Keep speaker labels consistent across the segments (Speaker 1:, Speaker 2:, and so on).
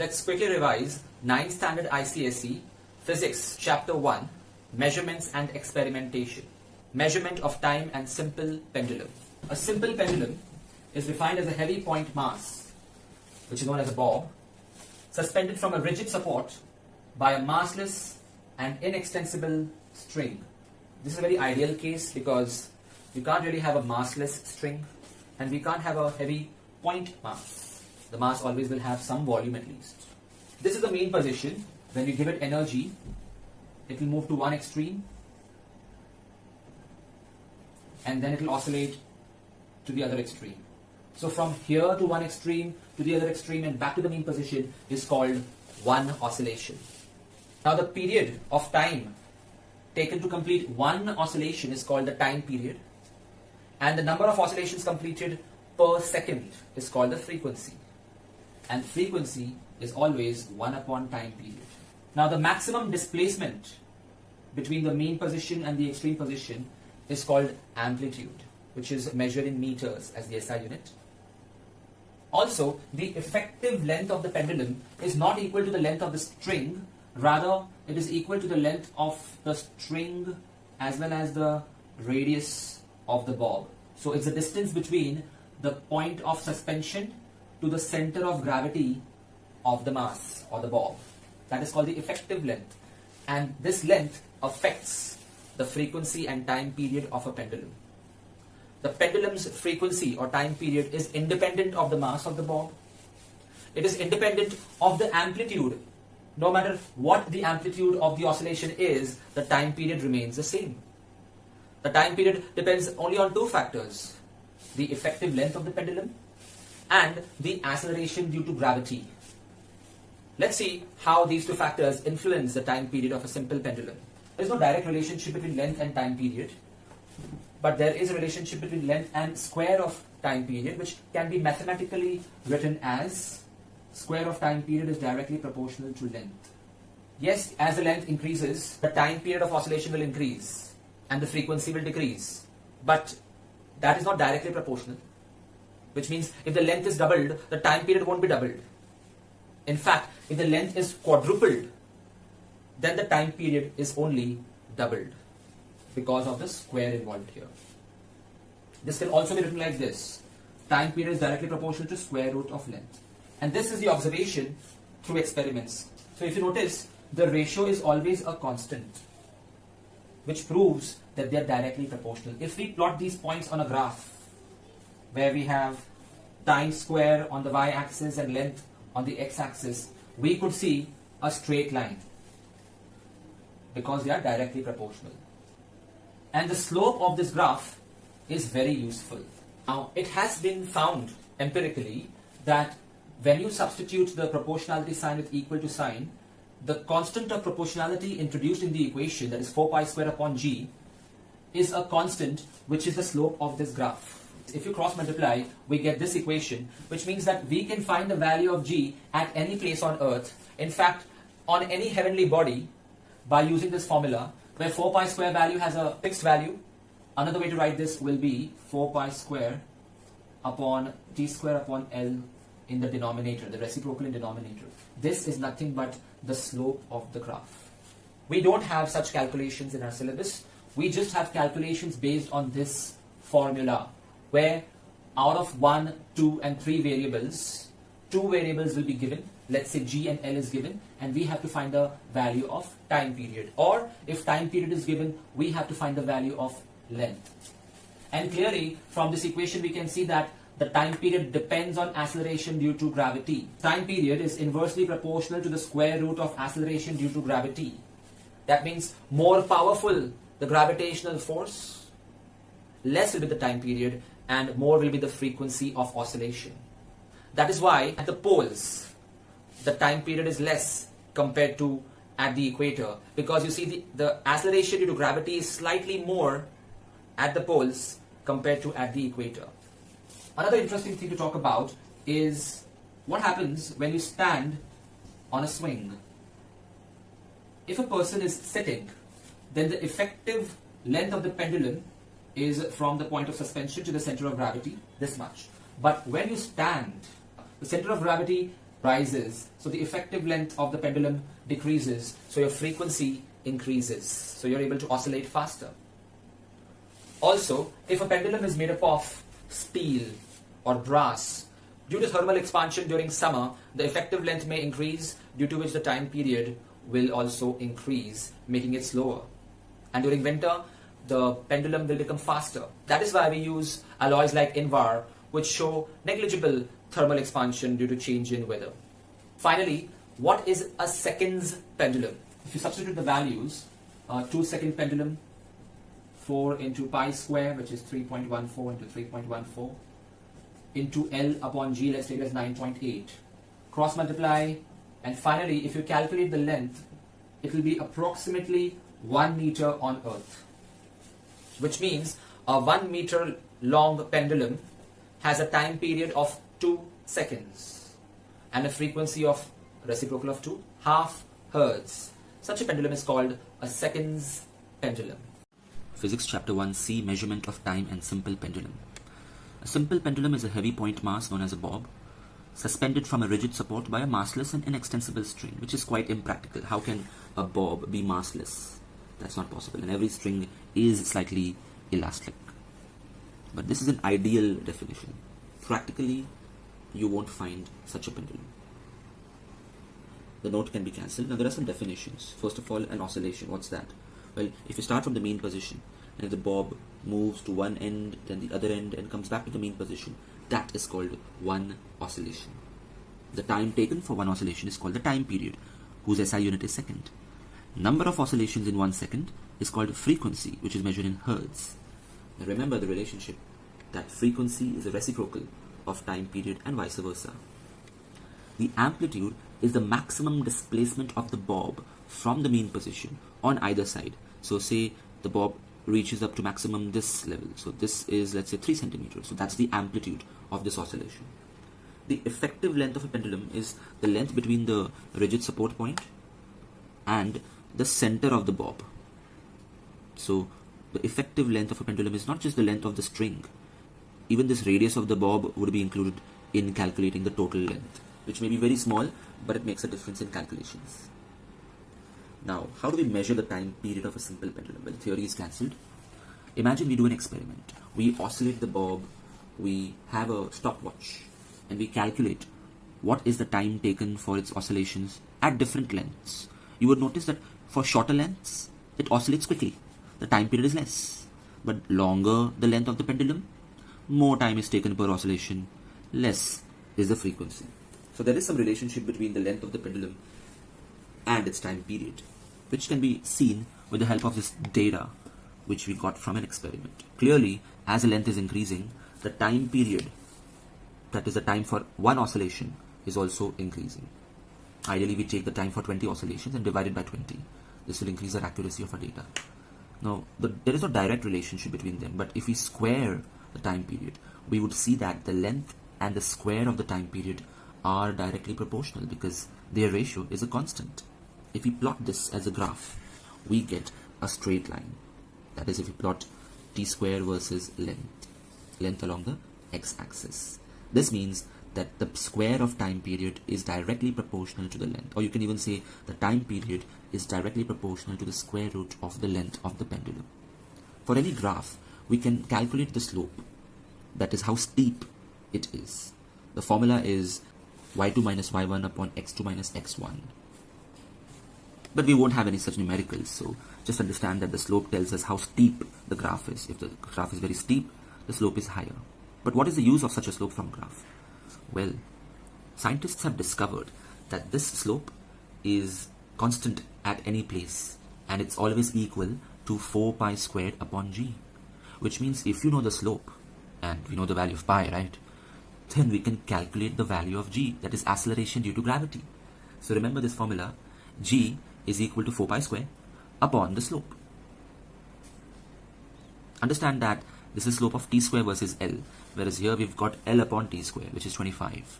Speaker 1: Let's quickly revise 9th standard ICSE Physics Chapter 1 Measurements and Experimentation. Measurement of time and simple pendulum. A simple pendulum is defined as a heavy point mass, which is known as a bob, suspended from a rigid support by a massless and inextensible string. This is a very ideal case because you can't really have a massless string and we can't have a heavy point mass. The mass always will have some volume at least. This is the main position. When you give it energy, it will move to one extreme and then it will oscillate to the other extreme. So from here to one extreme to the other extreme and back to the main position is called one oscillation. Now the period of time taken to complete one oscillation is called the time period, and the number of oscillations completed per second is called the frequency, and frequency is always 1 upon time period. Now the maximum displacement between the mean position and the extreme position is called amplitude, which is measured in meters as the SI unit. Also, the effective length of the pendulum is not equal to the length of the string, rather it is equal to the length of the string as well as the radius of the bob. So it's the distance between the point of suspension to the center of gravity of the mass or the bob. That is called the effective length, and this length affects the frequency and time period of a pendulum. The pendulum's frequency or time period is independent of the mass of the bob. It is independent of the amplitude. No matter what the amplitude of the oscillation is, the time period remains the same. The time period depends only on two factors: the effective length of the pendulum and the acceleration due to gravity. Let's see how these two factors influence the time period of a simple pendulum. There is no direct relationship between length and time period, but there is a relationship between length and square of time period, which can be mathematically written as square of time period is directly proportional to length. Yes, as the length increases, the time period of oscillation will increase and the frequency will decrease, but that is not directly proportional, which means if the length is doubled, the time period won't be doubled. In fact, if the length is quadrupled, then the time period is only doubled because of the square involved here. This can also be written like this: time period is directly proportional to square root of length. And this is the observation through experiments. So if you notice, the ratio is always a constant, which proves that they are directly proportional. If we plot these points on a graph where we have time square on the y-axis and length on the x-axis, we could see a straight line because they are directly proportional. And the slope of this graph is very useful. Now, it has been found empirically that when you substitute the proportionality sign with equal to sign, the constant of proportionality introduced in the equation, that is 4 pi square upon g, is a constant which is the slope of this graph. If you cross multiply, we get this equation, which means that we can find the value of g at any place on earth, in fact on any heavenly body, by using this formula where 4 pi square value has a fixed value. Another way to write this will be 4 pi square upon t square upon L in the denominator, the reciprocal in denominator. This is nothing but the slope of the graph. We don't have such calculations in our syllabus. We just have calculations based on this formula, where out of 1, 2 and 3 variables, 2 variables will be given. Let's say g and L is given, and we have to find the value of time period. Or if time period is given, we have to find the value of length. And clearly from this equation we can see that the time period depends on acceleration due to gravity. Time period is inversely proportional to the square root of acceleration due to gravity. That means more powerful the gravitational force, less will be the time period and more will be the frequency of oscillation. That is why at the poles the time period is less compared to at the equator, because you see the acceleration due to gravity is slightly more at the poles compared to at the equator. Another interesting thing to talk about is what happens when you stand on a swing. If a person is sitting, then the effective length of the pendulum is from the point of suspension to the center of gravity, this much. But when you stand, the center of gravity rises, so the effective length of the pendulum decreases, so your frequency increases, so you're able to oscillate faster. Also, if a pendulum is made up of steel or brass, due to thermal expansion during summer, the effective length may increase, due to which the time period will also increase, making it slower. And during winter, the pendulum will become faster. That is why we use alloys like Invar, which show negligible thermal expansion due to change in weather. Finally, what is a seconds pendulum? If you substitute the values, 2-second pendulum, 4 into pi square, which is 3.14 into 3.14, into L upon G, let's take it as 9.8. Cross multiply, and finally, if you calculate the length, it will be approximately 1 meter on Earth. Which means a 1 meter long pendulum has a time period of 2 seconds and a frequency of reciprocal of 2, half hertz. Such a pendulum is called a seconds pendulum.
Speaker 2: Physics Chapter 1C, Measurement of Time and Simple Pendulum. A simple pendulum is a heavy point mass known as a bob, suspended from a rigid support by a massless and inextensible string, which is quite impractical. How can a bob be massless? That's not possible, and every string is slightly elastic. But this is an ideal definition. Practically, you won't find such a pendulum. The note can be cancelled. Now there are some definitions. First of all, an oscillation. What's that? Well, if you start from the mean position, and if the bob moves to one end, then the other end, and comes back to the mean position, that is called one oscillation. The time taken for one oscillation is called the time period, whose SI unit is second. Number of oscillations in 1 second is called frequency, which is measured in hertz. Now remember the relationship that frequency is a reciprocal of time period and vice versa. The amplitude is the maximum displacement of the bob from the mean position on either side. So say the bob reaches up to maximum this level. So this is, let's say, 3 centimeters. So that's the amplitude of this oscillation. The effective length of a pendulum is the length between the rigid support point and the center of the bob. So the effective length of a pendulum is not just the length of the string. Even this radius of the bob would be included in calculating the total length, which may be very small, but it makes a difference in calculations. Now, how do we measure the time period of a simple pendulum? Well, theory is cancelled. Imagine we do an experiment. We oscillate the bob, we have a stopwatch, and we calculate what is the time taken for its oscillations at different lengths. You would notice that for shorter lengths, it oscillates quickly. The time period is less. But longer the length of the pendulum, more time is taken per oscillation, less is the frequency. So there is some relationship between the length of the pendulum and its time period, which can be seen with the help of this data which we got from an experiment. Clearly, as the length is increasing, the time period, that is the time for one oscillation, is also increasing. Ideally, we take the time for 20 oscillations and divide it by 20. This will increase the accuracy of our data. Now, there is no direct relationship between them, but if we square the time period, we would see that the length and the square of the time period are directly proportional because their ratio is a constant. If we plot this as a graph, we get a straight line. That is, if we plot t square versus length along the x-axis. This means that the square of time period is directly proportional to the length, or you can even say the time period is directly proportional to the square root of the length of the pendulum. For any graph, we can calculate the slope, that is how steep it is. The formula is y2 minus y1 upon x2 minus x1. But we won't have any such numericals, so just understand that the slope tells us how steep the graph is. If the graph is very steep, the slope is higher. But what is the use of such a slope from graph? Well, scientists have discovered that this slope is constant at any place, and it's always equal to 4 pi squared upon g, which means if you know the slope, and we know the value of pi, right, then we can calculate the value of g, that is acceleration due to gravity. So remember this formula, g is equal to 4 pi square upon the slope. Understand that this is slope of t square versus L, whereas here we've got L upon t square, which is 25.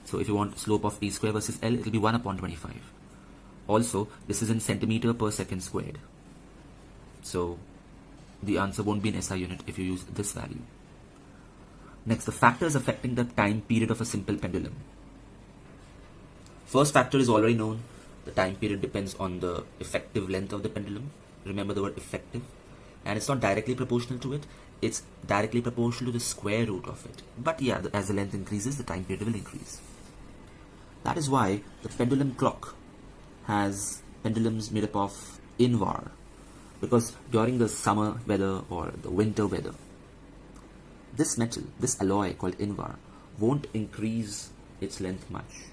Speaker 2: So if you want slope of t square versus L, it will be 1 upon 25. Also, this is in centimeter per second squared. So the answer won't be in SI unit if you use this value. Next, the factors affecting the time period of a simple pendulum. First factor is already known. The time period depends on the effective length of the pendulum. Remember the word effective. And it's not directly proportional to it. It's directly proportional to the square root of it. But yeah, as the length increases, the time period will increase. That is why the pendulum clock has pendulums made up of invar. Because during the summer weather or the winter weather, this metal, this alloy called invar, won't increase its length much.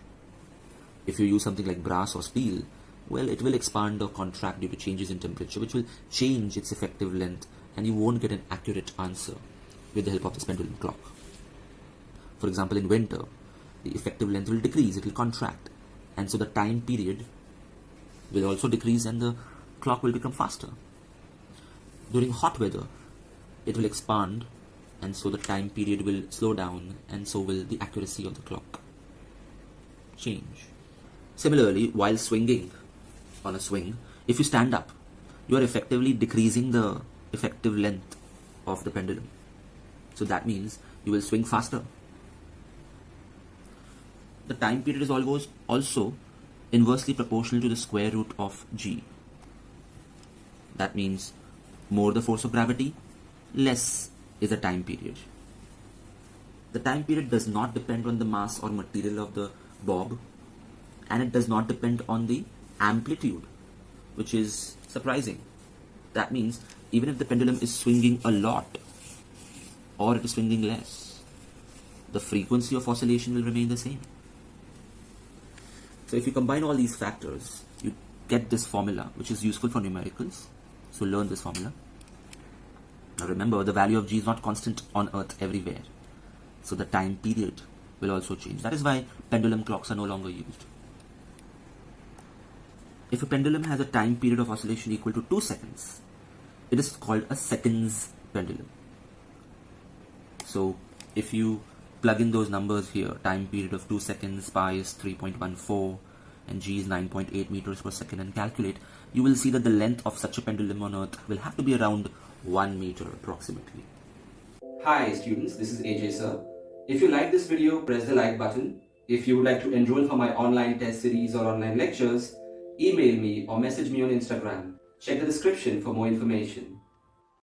Speaker 2: If you use something like brass or steel, well, it will expand or contract due to changes in temperature, which will change its effective length, and you won't get an accurate answer with the help of this pendulum clock. For example, in winter, the effective length will decrease, it will contract, and so the time period will also decrease and the clock will become faster. During hot weather, it will expand, and so the time period will slow down, and so will the accuracy of the clock change. Similarly, while swinging on a swing, if you stand up, you are effectively decreasing the effective length of the pendulum. So that means you will swing faster. The time period is also inversely proportional to the square root of g. That means more the force of gravity, less is the time period. The time period does not depend on the mass or material of the bob, and it does not depend on the amplitude, which is surprising. That means even if the pendulum is swinging a lot or it is swinging less, the frequency of oscillation will remain the same. So if you combine all these factors, you get this formula, which is useful for numericals. So learn this formula. Now remember, the value of g is not constant on earth everywhere. So the time period will also change. That is why pendulum clocks are no longer used. If a pendulum has a time period of oscillation equal to 2 seconds, it is called a seconds pendulum. So if you plug in those numbers here, time period of 2 seconds, pi is 3.14 and g is 9.8 meters per second, and calculate, you will see that the length of such a pendulum on earth will have to be around 1 meter approximately.
Speaker 1: Hi students, this is AJ sir. If you like this video, press the like button. If you would like to enroll for my online test series or online lectures, email me or message me on Instagram. Check the description for more information.